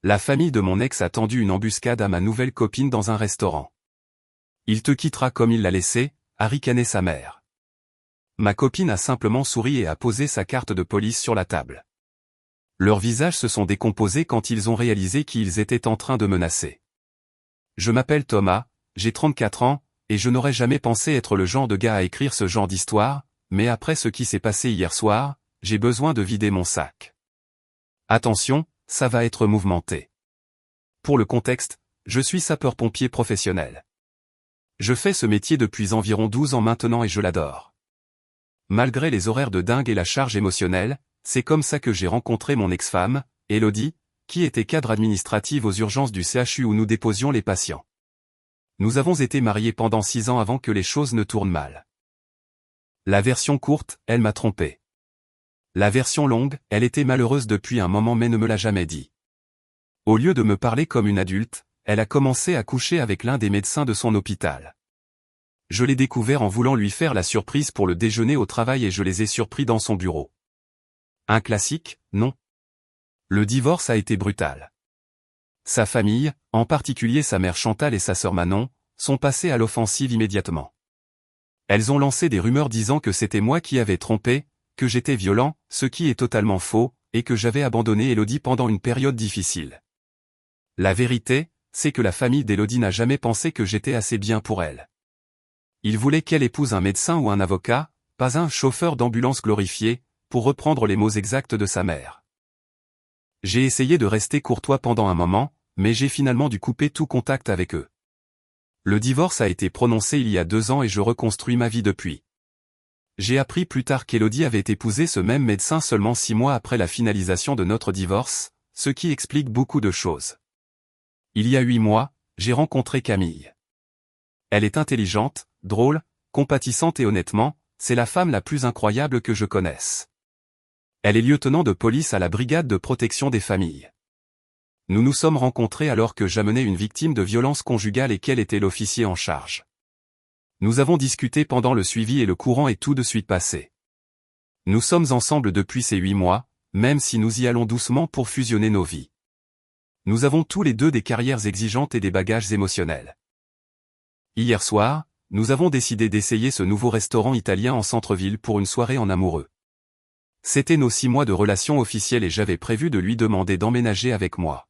La famille de mon ex a tendu une embuscade à ma nouvelle copine dans un restaurant. Il te quittera comme il l'a laissé, a ricané sa mère. Ma copine a simplement souri et a posé sa carte de police sur la table. Leurs visages se sont décomposés quand ils ont réalisé qu'ils étaient en train de menacer. Je m'appelle Thomas, j'ai 34 ans, et je n'aurais jamais pensé être le genre de gars à écrire ce genre d'histoire, mais après ce qui s'est passé hier soir, j'ai besoin de vider mon sac. Attention, ça va être mouvementé. Pour le contexte, je suis sapeur-pompier professionnel. Je fais ce métier depuis environ 12 ans maintenant et je l'adore. Malgré les horaires de dingue et la charge émotionnelle, c'est comme ça que j'ai rencontré mon ex-femme, Elodie, qui était cadre administrative aux urgences du CHU où nous déposions les patients. Nous avons été mariés pendant 6 ans avant que les choses ne tournent mal. La version courte, elle m'a trompé. La version longue, elle était malheureuse depuis un moment mais ne me l'a jamais dit. Au lieu de me parler comme une adulte, elle a commencé à coucher avec l'un des médecins de son hôpital. Je l'ai découvert en voulant lui faire la surprise pour le déjeuner au travail et je les ai surpris dans son bureau. Un classique, non? Le divorce a été brutal. Sa famille, en particulier sa mère Chantal et sa sœur Manon, sont passées à l'offensive immédiatement. Elles ont lancé des rumeurs disant que c'était moi qui avais trompé, que j'étais violent, ce qui est totalement faux, et que j'avais abandonné Elodie pendant une période difficile. La vérité, c'est que la famille d'Elodie n'a jamais pensé que j'étais assez bien pour elle. Ils voulaient qu'elle épouse un médecin ou un avocat, pas un chauffeur d'ambulance glorifié, pour reprendre les mots exacts de sa mère. J'ai essayé de rester courtois pendant un moment, mais j'ai finalement dû couper tout contact avec eux. Le divorce a été prononcé il y a 2 ans et je reconstruis ma vie depuis. J'ai appris plus tard qu'Elodie avait épousé ce même médecin seulement 6 mois après la finalisation de notre divorce, ce qui explique beaucoup de choses. Il y a 8 mois, j'ai rencontré Camille. Elle est intelligente, drôle, compatissante et honnêtement, c'est la femme la plus incroyable que je connaisse. Elle est lieutenant de police à la brigade de protection des familles. Nous nous sommes rencontrés alors que j'amenais une victime de violence conjugale et qu'elle était l'officier en charge. Nous avons discuté pendant le suivi et le courant est tout de suite passé. Nous sommes ensemble depuis ces 8 mois, même si nous y allons doucement pour fusionner nos vies. Nous avons tous les deux des carrières exigeantes et des bagages émotionnels. Hier soir, nous avons décidé d'essayer ce nouveau restaurant italien en centre-ville pour une soirée en amoureux. C'était nos 6 mois de relation officielle et j'avais prévu de lui demander d'emménager avec moi.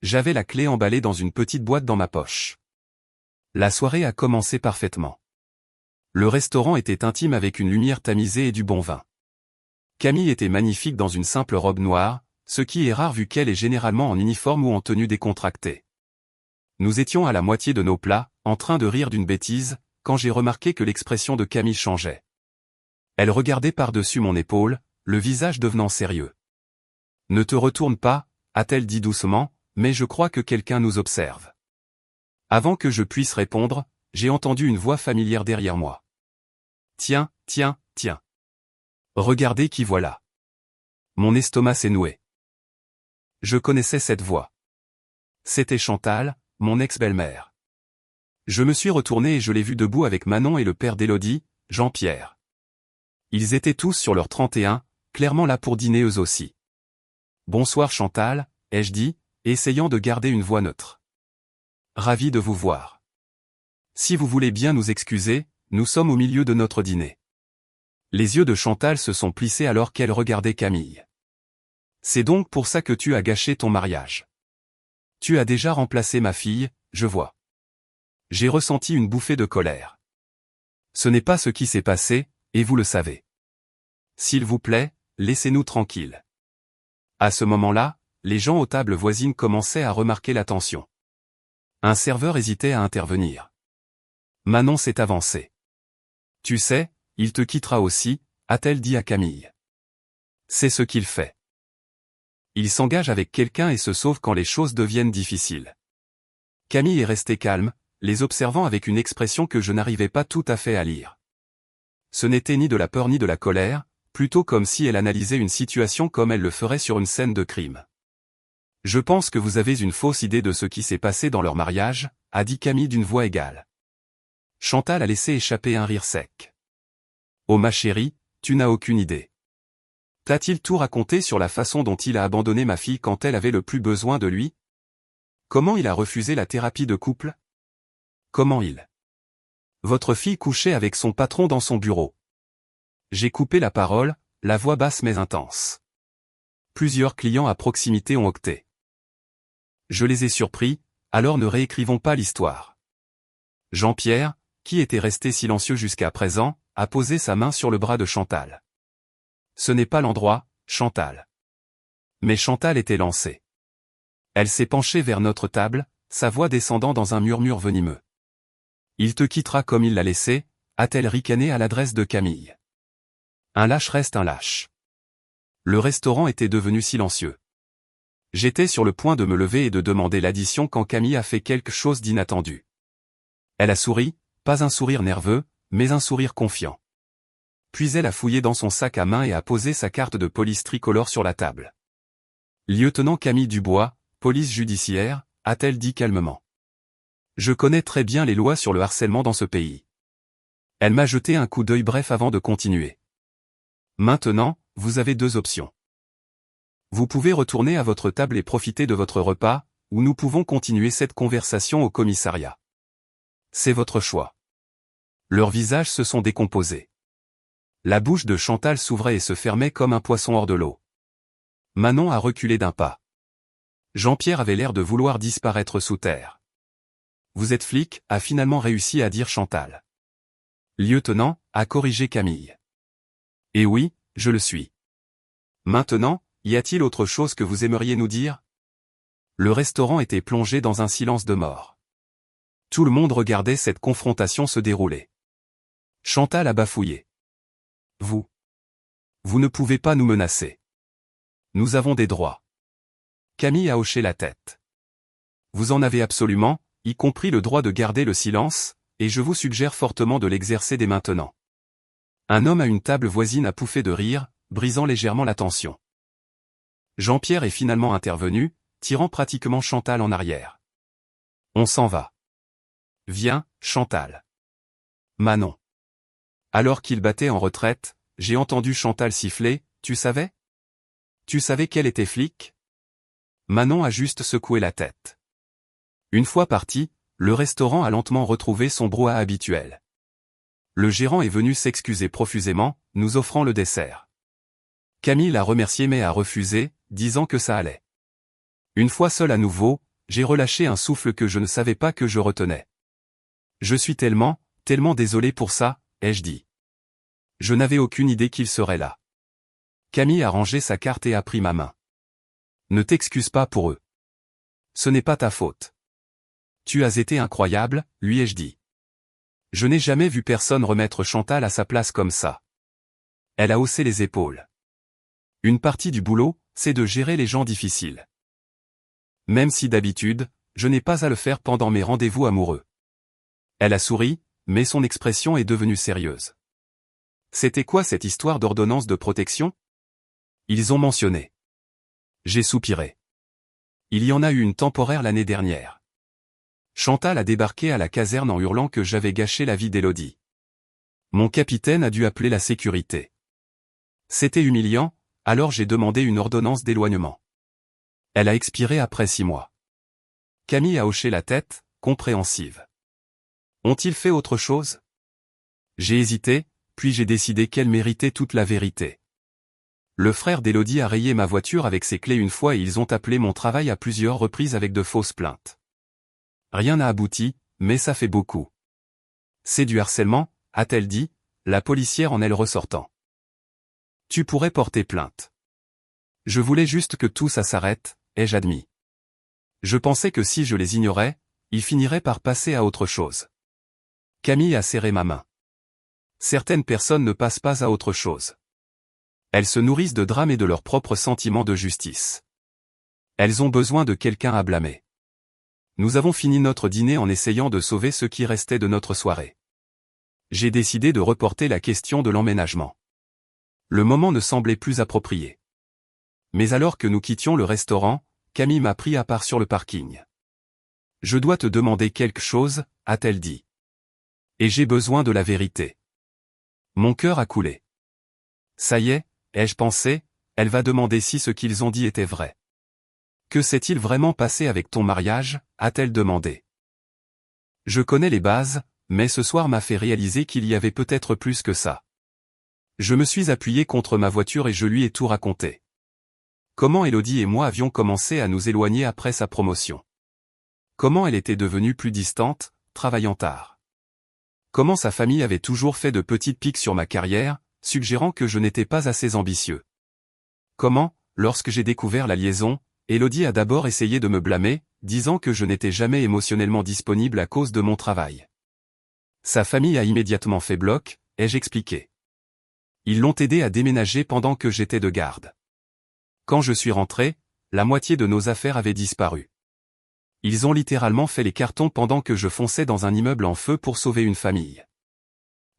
J'avais la clé emballée dans une petite boîte dans ma poche. La soirée a commencé parfaitement. Le restaurant était intime avec une lumière tamisée et du bon vin. Camille était magnifique dans une simple robe noire, ce qui est rare vu qu'elle est généralement en uniforme ou en tenue décontractée. Nous étions à la moitié de nos plats, en train de rire d'une bêtise, quand j'ai remarqué que l'expression de Camille changeait. Elle regardait par-dessus mon épaule, le visage devenant sérieux. « Ne te retourne pas », a-t-elle dit doucement, mais je crois que quelqu'un nous observe. Avant que je puisse répondre, j'ai entendu une voix familière derrière moi. « Tiens, tiens, tiens. Regardez qui voilà. » Mon estomac s'est noué. Je connaissais cette voix. C'était Chantal, mon ex-belle-mère. Je me suis retourné et je l'ai vue debout avec Manon et le père d'Élodie, Jean-Pierre. Ils étaient tous sur leur 31, clairement là pour dîner eux aussi. « Bonsoir Chantal », ai-je dit, essayant de garder une voix neutre. « Ravi de vous voir. Si vous voulez bien nous excuser, nous sommes au milieu de notre dîner. » Les yeux de Chantal se sont plissés alors qu'elle regardait Camille. « C'est donc pour ça que tu as gâché ton mariage. Tu as déjà remplacé ma fille, je vois. » J'ai ressenti une bouffée de colère. Ce n'est pas ce qui s'est passé, et vous le savez. S'il vous plaît, laissez-nous tranquilles. À ce moment-là, les gens aux tables voisines commençaient à remarquer la tension. Un serveur hésitait à intervenir. Manon s'est avancée. « Tu sais, il te quittera aussi », a-t-elle dit à Camille. C'est ce qu'il fait. Il s'engage avec quelqu'un et se sauve quand les choses deviennent difficiles. Camille est restée calme, les observant avec une expression que je n'arrivais pas tout à fait à lire. Ce n'était ni de la peur ni de la colère, plutôt comme si elle analysait une situation comme elle le ferait sur une scène de crime. « Je pense que vous avez une fausse idée de ce qui s'est passé dans leur mariage », a dit Camille d'une voix égale. Chantal a laissé échapper un rire sec. « Oh ma chérie, tu n'as aucune idée. T'a-t-il tout raconté sur la façon dont il a abandonné ma fille quand elle avait le plus besoin de lui? Comment il a refusé la thérapie de couple? Comment il... Votre fille couchait avec son patron dans son bureau. J'ai coupé la parole, la voix basse mais intense. Plusieurs clients à proximité ont octé. Je les ai surpris, alors ne réécrivons pas l'histoire. Jean-Pierre, qui était resté silencieux jusqu'à présent, a posé sa main sur le bras de Chantal. Ce n'est pas l'endroit, Chantal. Mais Chantal était lancée. Elle s'est penchée vers notre table, sa voix descendant dans un murmure venimeux. Il te quittera comme il l'a laissé, a-t-elle ricané à l'adresse de Camille. Un lâche reste un lâche. Le restaurant était devenu silencieux. J'étais sur le point de me lever et de demander l'addition quand Camille a fait quelque chose d'inattendu. Elle a souri, pas un sourire nerveux, mais un sourire confiant. Puis elle a fouillé dans son sac à main et a posé sa carte de police tricolore sur la table. Lieutenant Camille Dubois, police judiciaire, a-t-elle dit calmement. Je connais très bien les lois sur le harcèlement dans ce pays. Elle m'a jeté un coup d'œil bref avant de continuer. Maintenant, vous avez deux options. Vous pouvez retourner à votre table et profiter de votre repas, ou nous pouvons continuer cette conversation au commissariat. C'est votre choix. Leurs visages se sont décomposés. La bouche de Chantal s'ouvrait et se fermait comme un poisson hors de l'eau. Manon a reculé d'un pas. Jean-Pierre avait l'air de vouloir disparaître sous terre. Vous êtes flic, a finalement réussi à dire Chantal. Lieutenant, a corrigé Camille. Et oui, je le suis. Maintenant, y a-t-il autre chose que vous aimeriez nous dire? Le restaurant était plongé dans un silence de mort. Tout le monde regardait cette confrontation se dérouler. Chantal a bafouillé. Vous ne pouvez pas nous menacer. Nous avons des droits. Camille a hoché la tête. Vous en avez absolument, y compris le droit de garder le silence, et je vous suggère fortement de l'exercer dès maintenant. Un homme à une table voisine a pouffé de rire, brisant légèrement la tension. Jean-Pierre est finalement intervenu, tirant pratiquement Chantal en arrière. On s'en va. Viens, Chantal. Manon. Alors qu'il battait en retraite, j'ai entendu Chantal siffler, tu savais? Tu savais qu'elle était flic? Manon a juste secoué la tête. Une fois parti, le restaurant a lentement retrouvé son brouhaha habituel. Le gérant est venu s'excuser profusément, nous offrant le dessert. Camille l'a remercié mais a refusé, disant que ça allait. Une fois seul à nouveau, j'ai relâché un souffle que je ne savais pas que je retenais. Je suis tellement désolé pour ça, ai-je dit. Je n'avais aucune idée qu'il serait là. Camille a rangé sa carte et a pris ma main. Ne t'excuse pas pour eux. Ce n'est pas ta faute. Tu as été incroyable, lui ai-je dit. Je n'ai jamais vu personne remettre Chantal à sa place comme ça. Elle a haussé les épaules. Une partie du boulot, c'est de gérer les gens difficiles. Même si d'habitude, je n'ai pas à le faire pendant mes rendez-vous amoureux. Elle a souri, mais son expression est devenue sérieuse. C'était quoi cette histoire d'ordonnance de protection? Ils ont mentionné. J'ai soupiré. Il y en a eu une temporaire l'année dernière. Chantal a débarqué à la caserne en hurlant que j'avais gâché la vie d'Élodie. Mon capitaine a dû appeler la sécurité. C'était humiliant, alors j'ai demandé une ordonnance d'éloignement. Elle a expiré après 6 mois. Camille a hoché la tête, compréhensive. Ont-ils fait autre chose? J'ai hésité, puis j'ai décidé qu'elle méritait toute la vérité. Le frère d'Élodie a rayé ma voiture avec ses clés une fois et ils ont appelé mon travail à plusieurs reprises avec de fausses plaintes. Rien n'a abouti, mais ça fait beaucoup. C'est du harcèlement, a-t-elle dit, la policière en elle ressortant. Tu pourrais porter plainte. Je voulais juste que tout ça s'arrête, ai-je admis. Je pensais que si je les ignorais, ils finiraient par passer à autre chose. Camille a serré ma main. Certaines personnes ne passent pas à autre chose. Elles se nourrissent de drames et de leurs propres sentiments de justice. Elles ont besoin de quelqu'un à blâmer. Nous avons fini notre dîner en essayant de sauver ce qui restait de notre soirée. J'ai décidé de reporter la question de l'emménagement. Le moment ne semblait plus approprié. Mais alors que nous quittions le restaurant, Camille m'a pris à part sur le parking. Je dois te demander quelque chose, a-t-elle dit. Et j'ai besoin de la vérité. Mon cœur a coulé. Ça y est, ai-je pensé, elle va demander si ce qu'ils ont dit était vrai. Que s'est-il vraiment passé avec ton mariage, a-t-elle demandé. Je connais les bases, mais ce soir m'a fait réaliser qu'il y avait peut-être plus que ça. Je me suis appuyé contre ma voiture et je lui ai tout raconté. Comment Elodie et moi avions commencé à nous éloigner après sa promotion. Comment elle était devenue plus distante, travaillant tard. Comment sa famille avait toujours fait de petites piques sur ma carrière, suggérant que je n'étais pas assez ambitieux. Comment, lorsque j'ai découvert la liaison, Elodie a d'abord essayé de me blâmer, disant que je n'étais jamais émotionnellement disponible à cause de mon travail. Sa famille a immédiatement fait bloc, ai-je expliqué. Ils l'ont aidé à déménager pendant que j'étais de garde. Quand je suis rentré, la moitié de nos affaires avait disparu. Ils ont littéralement fait les cartons pendant que je fonçais dans un immeuble en feu pour sauver une famille.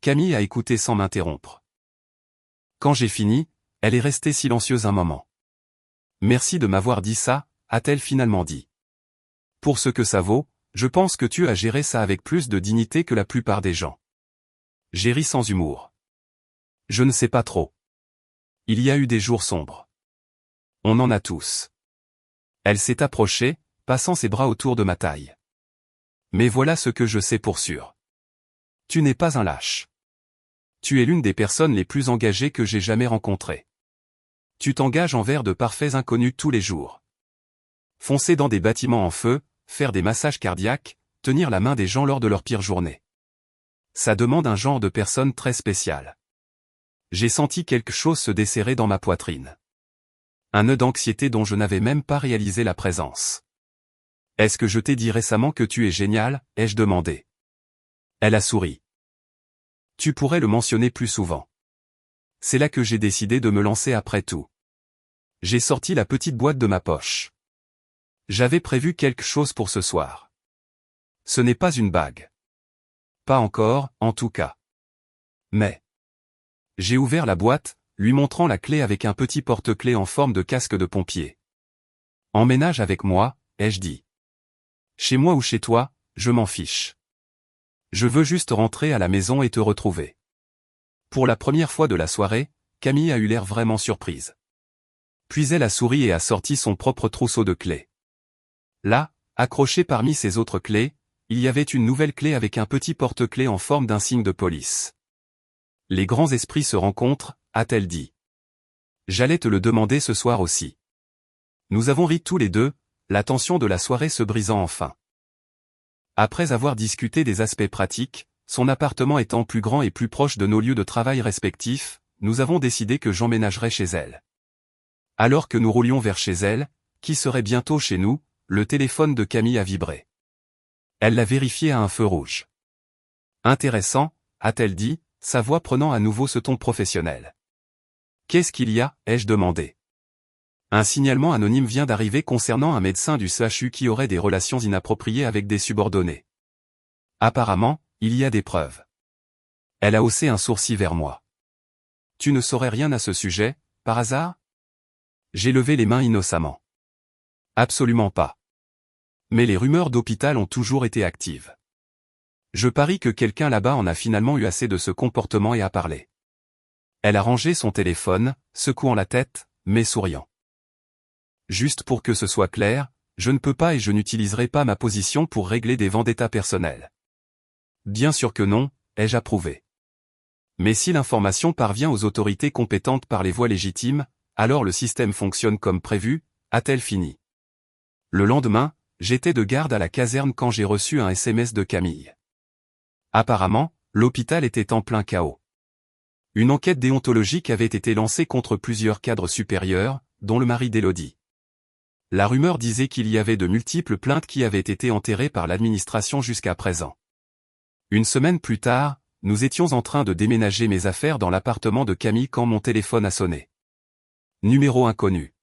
Camille a écouté sans m'interrompre. Quand j'ai fini, elle est restée silencieuse un moment. Merci de m'avoir dit ça, a-t-elle finalement dit. Pour ce que ça vaut, je pense que tu as géré ça avec plus de dignité que la plupart des gens. J'ai ri sans humour. Je ne sais pas trop. Il y a eu des jours sombres. On en a tous. Elle s'est approchée, passant ses bras autour de ma taille. Mais voilà ce que je sais pour sûr. Tu n'es pas un lâche. Tu es l'une des personnes les plus engagées que j'ai jamais rencontrées. Tu t'engages envers de parfaits inconnus tous les jours. Foncer dans des bâtiments en feu, faire des massages cardiaques, tenir la main des gens lors de leur pire journée. Ça demande un genre de personne très spécial. J'ai senti quelque chose se desserrer dans ma poitrine. Un nœud d'anxiété dont je n'avais même pas réalisé la présence. Est-ce que je t'ai dit récemment que tu es génial, ai-je demandé. Elle a souri. Tu pourrais le mentionner plus souvent. C'est là que j'ai décidé de me lancer après tout. J'ai sorti la petite boîte de ma poche. J'avais prévu quelque chose pour ce soir. Ce n'est pas une bague. Pas encore, en tout cas. Mais. J'ai ouvert la boîte, lui montrant la clé avec un petit porte-clés en forme de casque de pompier. Emménage avec moi, ai-je dit. Chez moi ou chez toi, je m'en fiche. Je veux juste rentrer à la maison et te retrouver. Pour la première fois de la soirée, Camille a eu l'air vraiment surprise. Puis elle a souri et a sorti son propre trousseau de clés. Là, accroché parmi ses autres clés, il y avait une nouvelle clé avec un petit porte-clés en forme d'un signe de police. Les grands esprits se rencontrent, a-t-elle dit. J'allais te le demander ce soir aussi. Nous avons ri tous les deux, la tension de la soirée se brisant enfin. Après avoir discuté des aspects pratiques, son appartement étant plus grand et plus proche de nos lieux de travail respectifs, nous avons décidé que j'emménagerais chez elle. Alors que nous roulions vers chez elle, qui serait bientôt chez nous, le téléphone de Camille a vibré. Elle l'a vérifié à un feu rouge. Intéressant, a-t-elle dit, sa voix prenant à nouveau ce ton professionnel. Qu'est-ce qu'il y a, ai-je demandé. Un signalement anonyme vient d'arriver concernant un médecin du CHU qui aurait des relations inappropriées avec des subordonnés. Apparemment, il y a des preuves. Elle a haussé un sourcil vers moi. Tu ne saurais rien à ce sujet, par hasard? J'ai levé les mains innocemment. Absolument pas. Mais les rumeurs d'hôpital ont toujours été actives. Je parie que quelqu'un là-bas en a finalement eu assez de ce comportement et a parlé. Elle a rangé son téléphone, secouant la tête, mais souriant. Juste pour que ce soit clair, je ne peux pas et je n'utiliserai pas ma position pour régler des vendettas personnels. Bien sûr que non, ai-je approuvé. Mais si l'information parvient aux autorités compétentes par les voies légitimes, alors le système fonctionne comme prévu, a-t-elle fini. Le lendemain, j'étais de garde à la caserne quand j'ai reçu un SMS de Camille. Apparemment, l'hôpital était en plein chaos. Une enquête déontologique avait été lancée contre plusieurs cadres supérieurs, dont le mari d'Elodie. La rumeur disait qu'il y avait de multiples plaintes qui avaient été enterrées par l'administration jusqu'à présent. Une semaine plus tard, nous étions en train de déménager mes affaires dans l'appartement de Camille quand mon téléphone a sonné. Numéro inconnu.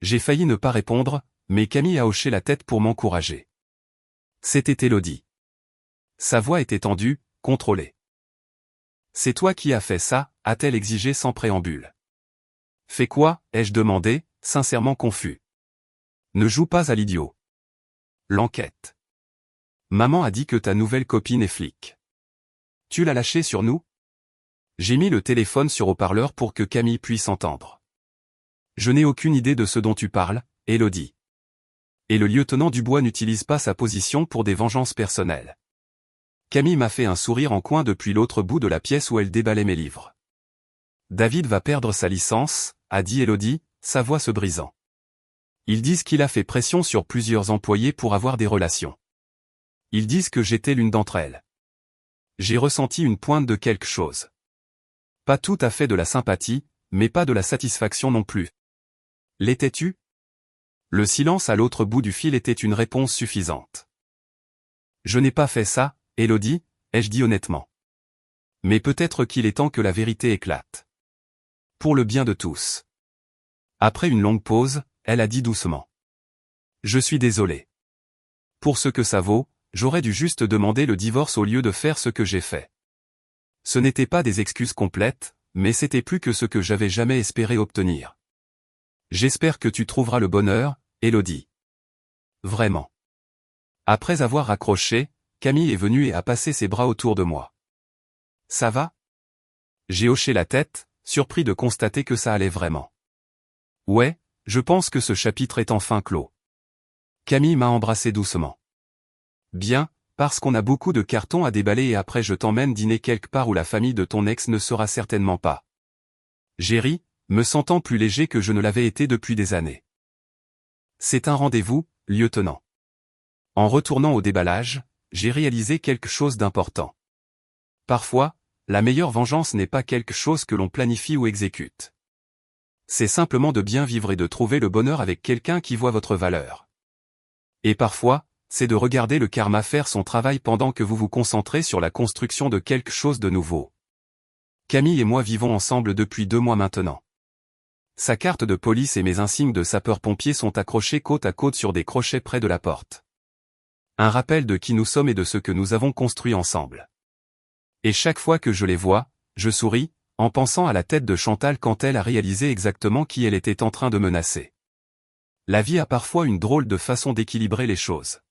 J'ai failli ne pas répondre, mais Camille a hoché la tête pour m'encourager. C'était Elodie. Sa voix était tendue, contrôlée. C'est toi qui as fait ça, a-t-elle exigé sans préambule. Fais quoi, ai-je demandé, sincèrement confus. Ne joue pas à l'idiot. L'enquête. Maman a dit que ta nouvelle copine est flic. Tu l'as lâchée sur nous? J'ai mis le téléphone sur haut-parleur pour que Camille puisse entendre. Je n'ai aucune idée de ce dont tu parles, Élodie. Et le lieutenant Dubois n'utilise pas sa position pour des vengeances personnelles. Camille m'a fait un sourire en coin depuis l'autre bout de la pièce où elle déballait mes livres. David va perdre sa licence, a dit Élodie, sa voix se brisant. Ils disent qu'il a fait pression sur plusieurs employés pour avoir des relations. Ils disent que j'étais l'une d'entre elles. J'ai ressenti une pointe de quelque chose. Pas tout à fait de la sympathie, mais pas de la satisfaction non plus. L'étais-tu? Le silence à l'autre bout du fil était une réponse suffisante. Je n'ai pas fait ça, Élodie, ai-je dit honnêtement. Mais peut-être qu'il est temps que la vérité éclate. Pour le bien de tous. Après une longue pause, elle a dit doucement. Je suis désolé. Pour ce que ça vaut, j'aurais dû juste demander le divorce au lieu de faire ce que j'ai fait. Ce n'était pas des excuses complètes, mais c'était plus que ce que j'avais jamais espéré obtenir. J'espère que tu trouveras le bonheur, Élodie. Vraiment. Après avoir raccroché, Camille est venue et a passé ses bras autour de moi. Ça va? J'ai hoché la tête, surpris de constater que ça allait vraiment. Ouais, je pense que ce chapitre est enfin clos. Camille m'a embrassé doucement. Bien, parce qu'on a beaucoup de cartons à déballer et après je t'emmène dîner quelque part où la famille de ton ex ne sera certainement pas. J'ai ri, me sentant plus léger que je ne l'avais été depuis des années. C'est un rendez-vous, lieutenant. En retournant au déballage, j'ai réalisé quelque chose d'important. Parfois, la meilleure vengeance n'est pas quelque chose que l'on planifie ou exécute. C'est simplement de bien vivre et de trouver le bonheur avec quelqu'un qui voit votre valeur. Et parfois, c'est de regarder le karma faire son travail pendant que vous vous concentrez sur la construction de quelque chose de nouveau. Camille et moi vivons ensemble depuis 2 mois maintenant. Sa carte de police et mes insignes de sapeur-pompier sont accrochés côte à côte sur des crochets près de la porte. Un rappel de qui nous sommes et de ce que nous avons construit ensemble. Et chaque fois que je les vois, je souris, en pensant à la tête de Chantal quand elle a réalisé exactement qui elle était en train de menacer. La vie a parfois une drôle de façon d'équilibrer les choses.